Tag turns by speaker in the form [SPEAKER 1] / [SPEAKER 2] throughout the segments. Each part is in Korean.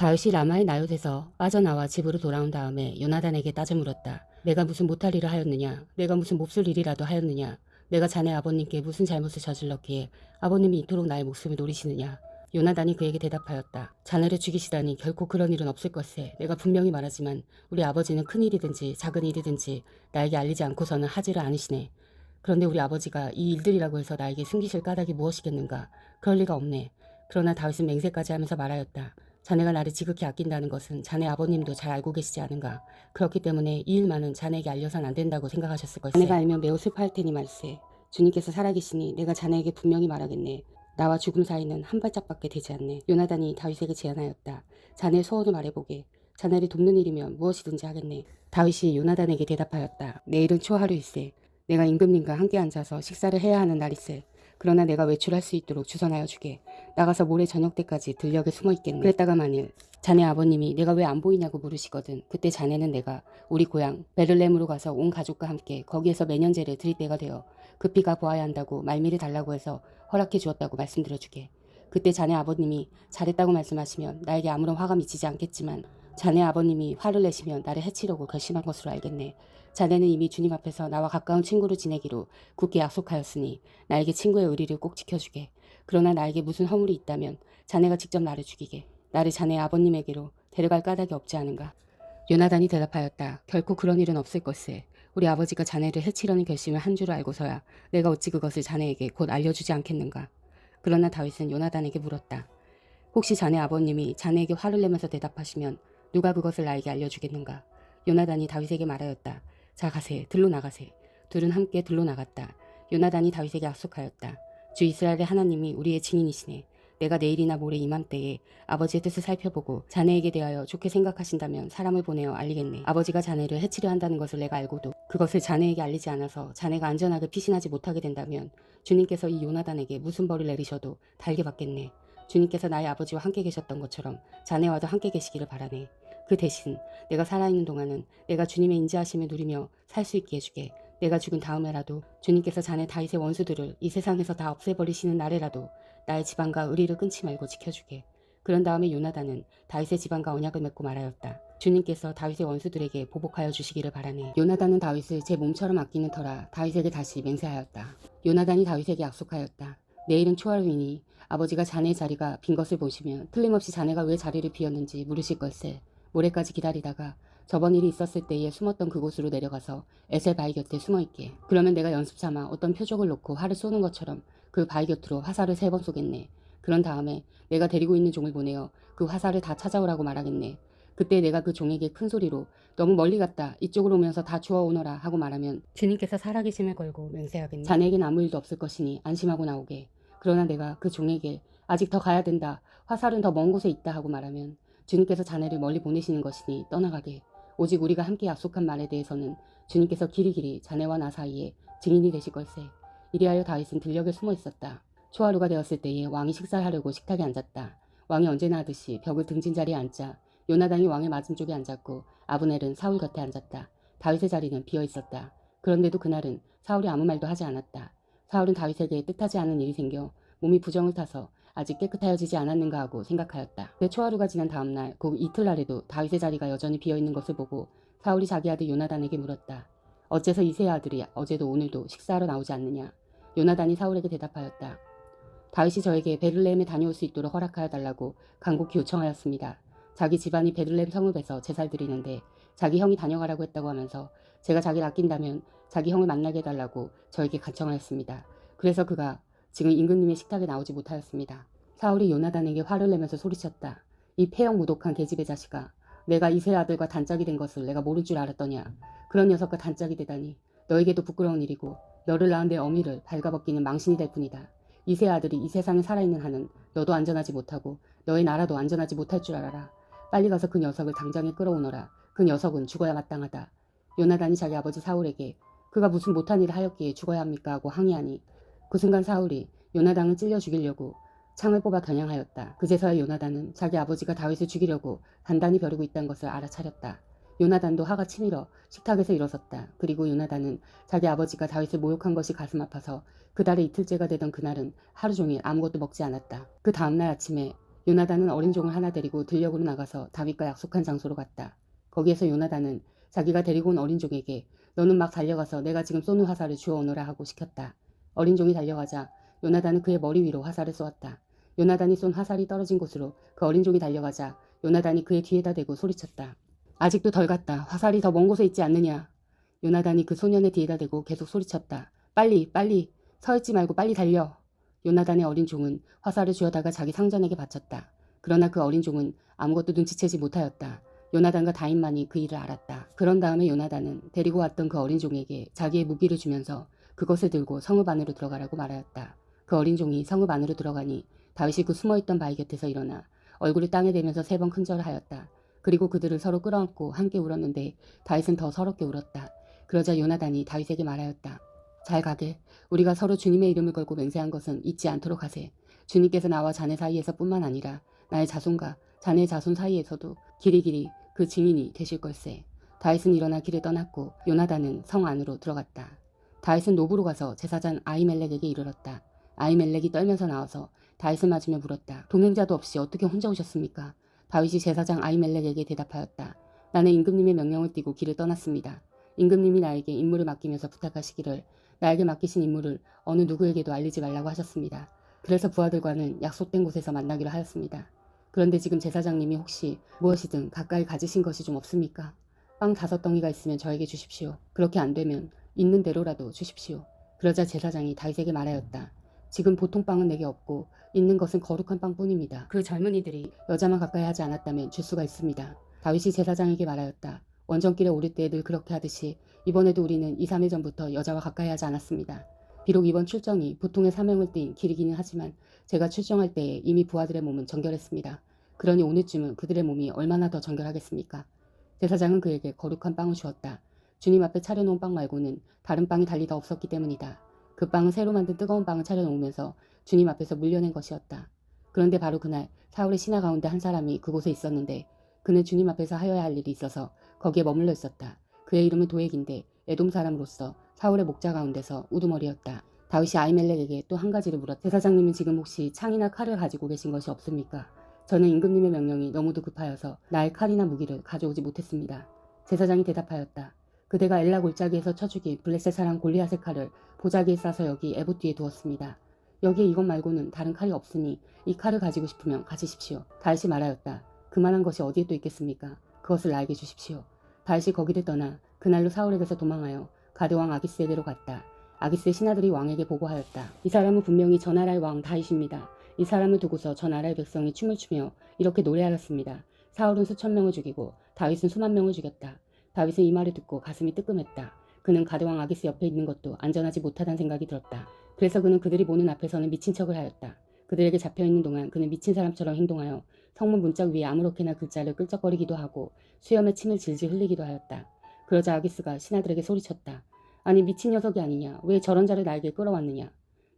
[SPEAKER 1] 다윗이 라마의 나요에서 빠져나와 집으로 돌아온 다음에 요나단에게 따져 물었다. 내가 무슨 못할 일을 하였느냐? 내가 무슨 몹쓸 일이라도 하였느냐? 내가 자네 아버님께 무슨 잘못을 저질렀기에 아버님이 이토록 나의 목숨을 노리시느냐? 요나단이 그에게 대답하였다. 자네를 죽이시다니 결코 그런 일은 없을 것세. 내가 분명히 말하지만 우리 아버지는 큰 일이든지 작은 일이든지 나에게 알리지 않고서는 하지를 않으시네. 그런데 우리 아버지가 이 일들이라고 해서 나에게 숨기실 까닭이 무엇이겠는가? 그럴 리가 없네. 그러나 다윗은 맹세까지 하면서 말하였다. 자네가 나를 지극히 아낀다는 것은 자네 아버님도 잘 알고 계시지 않은가. 그렇기 때문에 이 일만은 자네에게 알려선 안 된다고 생각하셨을 걸세. 자네가 알면 매우 슬퍼할 테니 말세. 주님께서 살아계시니 내가 자네에게 분명히 말하겠네. 나와 죽음 사이는 한 발짝밖에 되지 않네. 요나단이 다윗에게 제안하였다. 자네의 소원을 말해보게. 자네를 돕는 일이면 무엇이든지 하겠네. 다윗이 요나단에게 대답하였다. 내일은 초하루일세. 내가 임금님과 함께 앉아서 식사를 해야 하는 날일세. 그러나 내가 외출할 수 있도록 주선하여 주게. 나가서 모레 저녁 때까지 들녘에 숨어 있겠네. 그랬다가 만일 자네 아버님이 내가 왜 안 보이냐고 물으시거든. 그때 자네는 내가 우리 고향 베들레헴으로 가서 온 가족과 함께 거기에서 매년제를 드릴 때가 되어 급히 가 보아야 한다고 말미를 달라고 해서 허락해 주었다고 말씀드려주게. 그때 자네 아버님이 잘했다고 말씀하시면 나에게 아무런 화가 미치지 않겠지만 자네 아버님이 화를 내시면 나를 해치려고 결심한 것으로 알겠네. 자네는 이미 주님 앞에서 나와 가까운 친구로 지내기로 굳게 약속하였으니 나에게 친구의 의리를 꼭 지켜주게. 그러나 나에게 무슨 허물이 있다면 자네가 직접 나를 죽이게. 나를 자네 아버님에게로 데려갈 까닭이 없지 않은가. 요나단이 대답하였다. 결코 그런 일은 없을 것세. 우리 아버지가 자네를 해치려는 결심을 한 줄 알고서야 내가 어찌 그것을 자네에게 곧 알려주지 않겠는가. 그러나 다윗은 요나단에게 물었다. 혹시 자네 아버님이 자네에게 화를 내면서 대답하시면 누가 그것을 나에게 알려주겠는가. 요나단이 다윗에게 말하였다. 자 가세. 들로 나가세. 둘은 함께 들로 나갔다. 요나단이 다윗에게 약속하였다. 주 이스라엘의 하나님이 우리의 증인이시네. 내가 내일이나 모레 이맘때에 아버지의 뜻을 살펴보고 자네에게 대하여 좋게 생각하신다면 사람을 보내어 알리겠네. 아버지가 자네를 해치려 한다는 것을 내가 알고도 그것을 자네에게 알리지 않아서 자네가 안전하게 피신하지 못하게 된다면 주님께서 이 요나단에게 무슨 벌을 내리셔도 달게 받겠네. 주님께서 나의 아버지와 함께 계셨던 것처럼 자네와도 함께 계시기를 바라네. 그 대신 내가 살아있는 동안은 내가 주님의 인자하심을 누리며 살 수 있게 해주게. 내가 죽은 다음에라도 주님께서 자네 다윗의 원수들을 이 세상에서 다 없애버리시는 날에라도 나의 지방과 의리를 끊지 말고 지켜주게. 그런 다음에 요나단은 다윗의 지방과 언약을 맺고 말하였다. 주님께서 다윗의 원수들에게 보복하여 주시기를 바라네. 요나단은 다윗을 제 몸처럼 아끼는 터라 다윗에게 다시 맹세하였다. 요나단이 다윗에게 약속하였다. 내일은 초하루이니 아버지가 자네의 자리가 빈 것을 보시면 틀림없이 자네가 왜 자리를 비웠는지 물으실 걸세. 모레까지 기다리다가 저번 일이 있었을 때에 숨었던 그곳으로 내려가서 에셀 바위 곁에 숨어있게. 그러면 내가 연습삼아 어떤 표적을 놓고 활을 쏘는 것처럼 그 바위 곁으로 화살을 3번 쏘겠네. 그런 다음에 내가 데리고 있는 종을 보내어 그 화살을 다 찾아오라고 말하겠네. 그때 내가 그 종에게 큰 소리로 너무 멀리 갔다 이쪽으로 오면서 다 주워오너라 하고 말하면 주님께서 살아계심을 걸고 맹세하겠네. 자네에겐 아무 일도 없을 것이니 안심하고 나오게. 그러나 내가 그 종에게 아직 더 가야 된다. 화살은 더 먼 곳에 있다 하고 말하면 주님께서 자네를 멀리 보내시는 것이니 떠나가게. 오직 우리가 함께 약속한 말에 대해서는 주님께서 길이길이 자네와 나 사이에 증인이 되실 걸세. 이리하여 다윗은 들녘에 숨어 있었다. 초하루가 되었을 때에 왕이 식사를 하려고 식탁에 앉았다. 왕이 언제나 하듯이 벽을 등진 자리에 앉자 요나단이 왕의 맞은쪽에 앉았고 아브넬은 사울 곁에 앉았다. 다윗의 자리는 비어 있었다. 그런데도 그날은 사울이 아무 말도 하지 않았다. 사울은 다윗에게 뜻하지 않은 일이 생겨 몸이 부정을 타서 아직 깨끗하여지지 않았는가 하고 생각하였다. 그 초하루가 지난 다음날 곧 이틀날에도 다윗의 자리가 여전히 비어있는 것을 보고 사울이 자기 아들 요나단에게 물었다. 어째서 이새의 아들이 어제도 오늘도 식사하러 나오지 않느냐. 요나단이 사울에게 대답하였다. 다윗이 저에게 베들레헴에 다녀올 수 있도록 허락하여 달라고 간곡히 요청하였습니다. 자기 집안이 베들레헴 성읍에서 제사를 드리는데 자기 형이 다녀가라고 했다고 하면서 제가 자기를 아낀다면 자기 형을 만나게 해달라고 저에게 간청하였습니다. 그래서 그가 지금 임금님의 식탁에 나오지 못하였습니다. 사울이 요나단에게 화를 내면서 소리쳤다. 이 폐역 무독한 계집의 자식아. 내가 이새의 아들과 단짝이 된 것을 내가 모를 줄 알았더냐. 그런 녀석과 단짝이 되다니. 너에게도 부끄러운 일이고 너를 낳은 내 어미를 발가벗기는 망신이 될 뿐이다. 이새의 아들이 이 세상에 살아있는 한은 너도 안전하지 못하고 너의 나라도 안전하지 못할 줄 알아라. 빨리 가서 그 녀석을 당장에 끌어오너라. 그 녀석은 죽어야 마땅하다. 요나단이 자기 아버지 사울에게 그가 무슨 못한 일을 하였기에 죽어야 합니까 하고 항의하니 그 순간 사울이 요나단을 찔러 죽이려고 창을 뽑아 겨냥하였다. 그제서야 요나단은 자기 아버지가 다윗을 죽이려고 단단히 벼르고 있다는 것을 알아차렸다. 요나단도 화가 치밀어 식탁에서 일어섰다. 그리고 요나단은 자기 아버지가 다윗을 모욕한 것이 가슴 아파서 그달에 이틀째가 되던 그날은 하루 종일 아무것도 먹지 않았다. 그 다음날 아침에 요나단은 어린 종을 하나 데리고 들녘으로 나가서 다윗과 약속한 장소로 갔다. 거기에서 요나단은 자기가 데리고 온 어린 종에게 너는 막 달려가서 내가 지금 쏘는 화살을 주워 오너라 하고 시켰다. 어린 종이 달려가자 요나단은 그의 머리 위로 화살을 쏘았다. 요나단이 쏜 화살이 떨어진 곳으로 그 어린 종이 달려가자 요나단이 그의 뒤에다 대고 소리쳤다. 아직도 덜 갔다. 화살이 더 먼 곳에 있지 않느냐. 요나단이 그 소년의 뒤에다 대고 계속 소리쳤다. 빨리 빨리 서 있지 말고 빨리 달려. 요나단의 어린 종은 화살을 쥐어다가 자기 상전에게 바쳤다. 그러나 그 어린 종은 아무것도 눈치채지 못하였다. 요나단과 다윗만이 그 일을 알았다. 그런 다음에 요나단은 데리고 왔던 그 어린 종에게 자기의 무기를 주면서 그것을 들고 성읍 안으로 들어가라고 말하였다. 그 어린 종이 성읍 안으로 들어가니 다윗이 그 숨어있던 바위 곁에서 일어나 얼굴을 땅에 대면서 3번 큰절하였다. 그리고 그들을 서로 끌어안고 함께 울었는데 다윗은 더 서럽게 울었다. 그러자 요나단이 다윗에게 말하였다. 잘 가게. 우리가 서로 주님의 이름을 걸고 맹세한 것은 잊지 않도록 하세. 주님께서 나와 자네 사이에서 뿐만 아니라 나의 자손과 자네의 자손 사이에서도 길이길이 그 증인이 되실 걸세. 다윗은 일어나 길을 떠났고 요나단은 성 안으로 들어갔다. 다윗은 노브로 가서 제사장 아히멜렉에게 이르렀다. 아히멜렉이 떨면서 나와서 다윗을 맞으며 물었다. 동행자도 없이 어떻게 혼자 오셨습니까? 다윗이 제사장 아히멜렉에게 대답하였다. 나는 임금님의 명령을 띠고 길을 떠났습니다. 임금님이 나에게 임무를 맡기면서 부탁하시기를 나에게 맡기신 임무를 어느 누구에게도 알리지 말라고 하셨습니다. 그래서 부하들과는 약속된 곳에서 만나기로 하였습니다. 그런데 지금 제사장님이 혹시 무엇이든 가까이 가지신 것이 좀 없습니까? 빵 5덩이가 있으면 저에게 주십시오. 그렇게 안 되면 있는 대로라도 주십시오. 그러자 제사장이 다윗에게 말하였다. 지금 보통 빵은 내게 없고 있는 것은 거룩한 빵뿐입니다. 그 젊은이들이 여자만 가까이 하지 않았다면 줄 수가 있습니다. 다윗이 제사장에게 말하였다. 원정길에 오를 때 늘 그렇게 하듯이 이번에도 우리는 2, 3일 전부터 여자와 가까이 하지 않았습니다. 비록 이번 출정이 보통의 사명을 띤 길이기는 하지만 제가 출정할 때에 이미 부하들의 몸은 정결했습니다. 그러니 오늘쯤은 그들의 몸이 얼마나 더 정결하겠습니까? 제사장은 그에게 거룩한 빵을 주었다. 주님 앞에 차려놓은 빵 말고는 다른 빵이 달리 더 없었기 때문이다. 그 빵은 새로 만든 뜨거운 빵을 차려놓으면서 주님 앞에서 물려낸 것이었다. 그런데 바로 그날 사울의 신하 가운데 한 사람이 그곳에 있었는데 그는 주님 앞에서 하여야 할 일이 있어서 거기에 머물러 있었다. 그의 이름은 도액인데 에돔 사람으로서 사울의 목자 가운데서 우두머리였다. 다윗이 아히멜렉에게 또 한 가지를 물었다. 제사장님은 지금 혹시 창이나 칼을 가지고 계신 것이 없습니까? 저는 임금님의 명령이 너무도 급하여서 나의 칼이나 무기를 가져오지 못했습니다. 제사장이 대답하였다. 그대가 엘라 골짜기에서 쳐 죽인 블레셋 사람 골리앗의 칼을 보자기에 싸서 여기 에봇 뒤에 두었습니다. 여기에 이것 말고는 다른 칼이 없으니 이 칼을 가지고 싶으면 가지십시오. 다윗이 말하였다. 그만한 것이 어디에 또 있겠습니까? 그것을 나에게 주십시오. 다윗이 거기를 떠나 그날로 사울에게서 도망하여 가드왕 아기스에게로 갔다. 아기스의 신하들이 왕에게 보고하였다. 이 사람은 분명히 저 나라의 왕 다윗입니다. 이 사람을 두고서 저 나라의 백성이 춤을 추며 이렇게 노래하였습니다. 사울은 수천 명을 죽이고 다윗은 수만 명을 죽였다. 다윗은 이 말을 듣고 가슴이 뜨끔했다. 그는 가드왕 아기스 옆에 있는 것도 안전하지 못하다는 생각이 들었다. 그래서 그는 그들이 보는 앞에서는 미친 척을 하였다. 그들에게 잡혀있는 동안 그는 미친 사람처럼 행동하여 성문 문짝 위에 아무렇게나 글자를 끌적거리기도 하고 수염에 침을 질질 흘리기도 하였다. 그러자 아기스가 신하들에게 소리쳤다. 아니 미친 녀석이 아니냐. 왜 저런 자를 나에게 끌어왔느냐.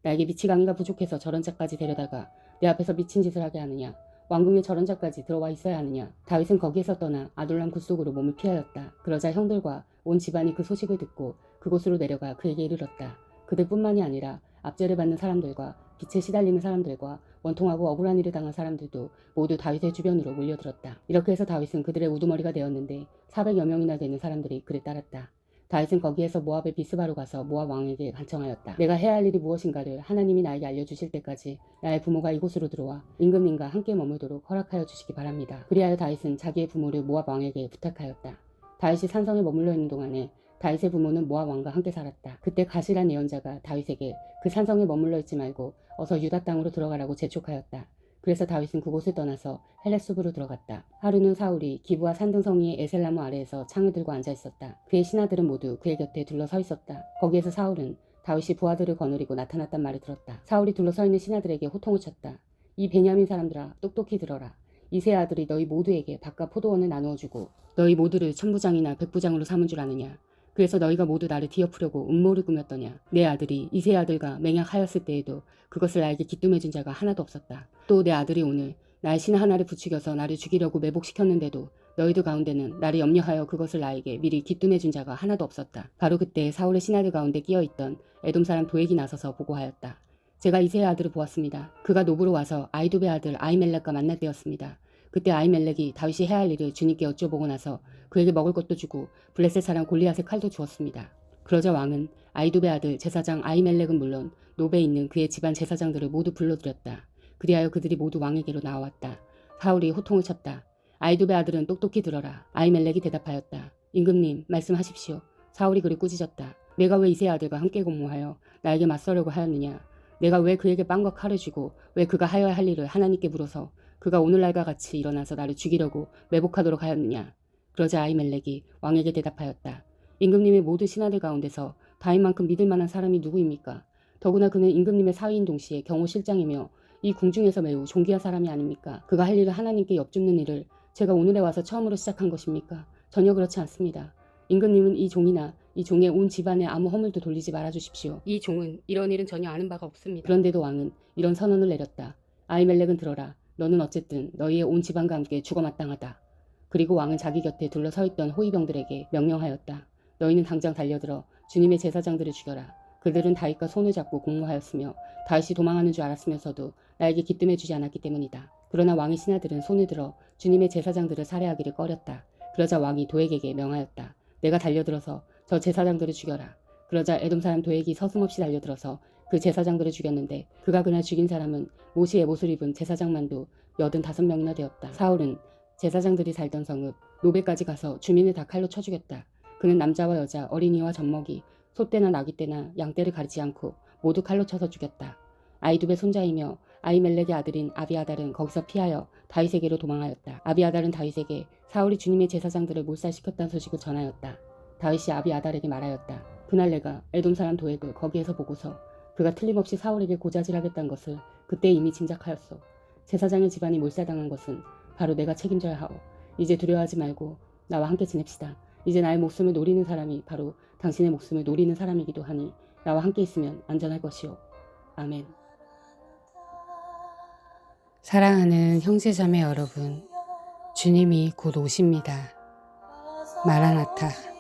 [SPEAKER 1] 나에게 미치광이가 부족해서 저런 자까지 데려다가 내 앞에서 미친 짓을 하게 하느냐. 왕궁에 저런 자까지 들어와 있어야 하느냐. 다윗은 거기에서 떠나 아둘람 굴속으로 몸을 피하였다. 그러자 형들과 온 집안이 그 소식을 듣고 그곳으로 내려가 그에게 이르렀다. 그들뿐만이 아니라 압제를 받는 사람들과 빛에 시달리는 사람들과 원통하고 억울한 일을 당한 사람들도 모두 다윗의 주변으로 몰려들었다. 이렇게 해서 다윗은 그들의 우두머리가 되었는데 400여 명이나 되는 사람들이 그를 따랐다. 다윗은 거기에서 모압의 비스바로 가서 모압 왕에게 간청하였다. 내가 해야 할 일이 무엇인가를 하나님이 나에게 알려주실 때까지 나의 부모가 이곳으로 들어와 임금님과 함께 머물도록 허락하여 주시기 바랍니다. 그리하여 다윗은 자기의 부모를 모압 왕에게 부탁하였다. 다윗이 산성에 머물러 있는 동안에 다윗의 부모는 모압 왕과 함께 살았다. 그때 가시란 예언자가 다윗에게 그 산성에 머물러 있지 말고 어서 유다 땅으로 들어가라고 재촉하였다. 그래서 다윗은 그곳을 떠나서 헬렛숲으로 들어갔다. 하루는 사울이 기브와 산등성이의 에셀나무 아래에서 창을 들고 앉아 있었다. 그의 신하들은 모두 그의 곁에 둘러서 있었다. 거기에서 사울은 다윗이 부하들을 거느리고 나타났단 말을 들었다. 사울이 둘러서 있는 신하들에게 호통을 쳤다. 이 베냐민 사람들아, 똑똑히 들어라. 이세 아들이 너희 모두에게 밭과 포도원을 나누어주고 너희 모두를 천부장이나 백부장으로 삼은 줄 아느냐. 그래서 너희가 모두 나를 뒤엎으려고 음모를 꾸몄더냐. 내 아들이 이세 아들과 맹약하였을 때에도 그것을 나에게 기뜸해준 자가 하나도 없었다. 또 내 아들이 오늘 나의 신 하나를 부추겨서 나를 죽이려고 매복시켰는데도 너희들 가운데는 나를 염려하여 그것을 나에게 미리 기뜸해준 자가 하나도 없었다. 바로 그때 사울의 신하들 가운데 끼어있던 에돔 사람 도액이 나서서 보고하였다. 제가 이세의 아들을 보았습니다. 그가 노브로 와서 아이두베 아들 아히멜렉과 만날 때였습니다. 그때 아히멜렉이 다윗이 해야 할 일을 주님께 여쭤보고 나서 그에게 먹을 것도 주고 블레셋 사람 골리앗의 칼도 주었습니다. 그러자 왕은 아이두베 아들 제사장 아히멜렉은 물론 노베에 있는 그의 집안 제사장들을 모두 불러들였다. 그리하여 그들이 모두 왕에게로 나왔다. 사울이 호통을 쳤다. 아이두베 아들은 똑똑히 들어라. 아히멜렉이 대답하였다. 임금님 말씀하십시오. 사울이 그를 꾸짖었다. 내가 왜 이세의 아들과 함께 공모하여 나에게 맞서려고 하였느냐. 내가 왜 그에게 빵과 칼을 주고 왜 그가 하여야 할 일을 하나님께 물어서 그가 오늘날과 같이 일어나서 나를 죽이려고 매복하도록 하였느냐. 그러자 아히멜렉이 왕에게 대답하였다. 임금님의 모든 신하들 가운데서 다윗만큼 믿을 만한 사람이 누구입니까? 더구나 그는 임금님의 사위인 동시에 경호실장이며 이 궁중에서 매우 존귀한 사람이 아닙니까? 그가 할 일을 하나님께 엽줍는 일을 제가 오늘에 와서 처음으로 시작한 것입니까? 전혀 그렇지 않습니다. 임금님은 이 종이나 이 종의 온 집안에 아무 허물도 돌리지 말아주십시오. 이 종은 이런 일은 전혀 아는 바가 없습니다. 그런데도 왕은 이런 선언을 내렸다. 아히멜렉은 들어라. 너는 어쨌든 너희의 온 집안과 함께 죽어 마땅하다. 그리고 왕은 자기 곁에 둘러서 있던 호위병들에게 명령하였다. 너희는 당장 달려들어 주님의 제사장들을 죽여라. 그들은 다윗과 손을 잡고 공모하였으며 다윗이 도망하는 줄 알았으면서도 나에게 기뜸해주지 않았기 때문이다. 그러나 왕의 신하들은 손을 들어 주님의 제사장들을 살해하기를 꺼렸다. 그러자 왕이 도액에게 명하였다. 내가 달려들어서 저 제사장들을 죽여라. 그러자 에돔 사람 도액이 서슴없이 달려들어서 그 제사장들을 죽였는데 그가 그날 죽인 사람은 모시의 못을 입은 제사장만도 85명이나 되었다. 사울은 제사장들이 살던 성읍 노베까지 가서 주민을 다 칼로 쳐 죽였다. 그는 남자와 여자, 어린이와 젖먹이, 소떼나 나귀떼나 양떼를 가리지 않고 모두 칼로 쳐서 죽였다. 아이두베 손자이며 아히멜렉의 아들인 아비아달은 거기서 피하여 다윗에게로 도망하였다. 아비아달은 다윗에게 사울이 주님의 제사장들을 몰살시켰다는 소식을 전하였다. 다윗이 아비아달에게 말하였다. 그날 내가 에돔 사람 도액을 거기에서 보고서 그가 틀림없이 사울에게 고자질하겠다는 것을 그때 이미 짐작하였소. 제사장의 집안이 몰살당한 것은 바로 내가 책임져야 하오. 이제 두려워하지 말고 나와 함께 지냅시다. 이제 나의 목숨을 노리는 사람이 바로 당신의 목숨을 노리는 사람이기도 하니 나와 함께 있으면 안전할 것이오. 아멘. 사랑하는 형제자매 여러분, 주님이 곧 오십니다. 마라나타.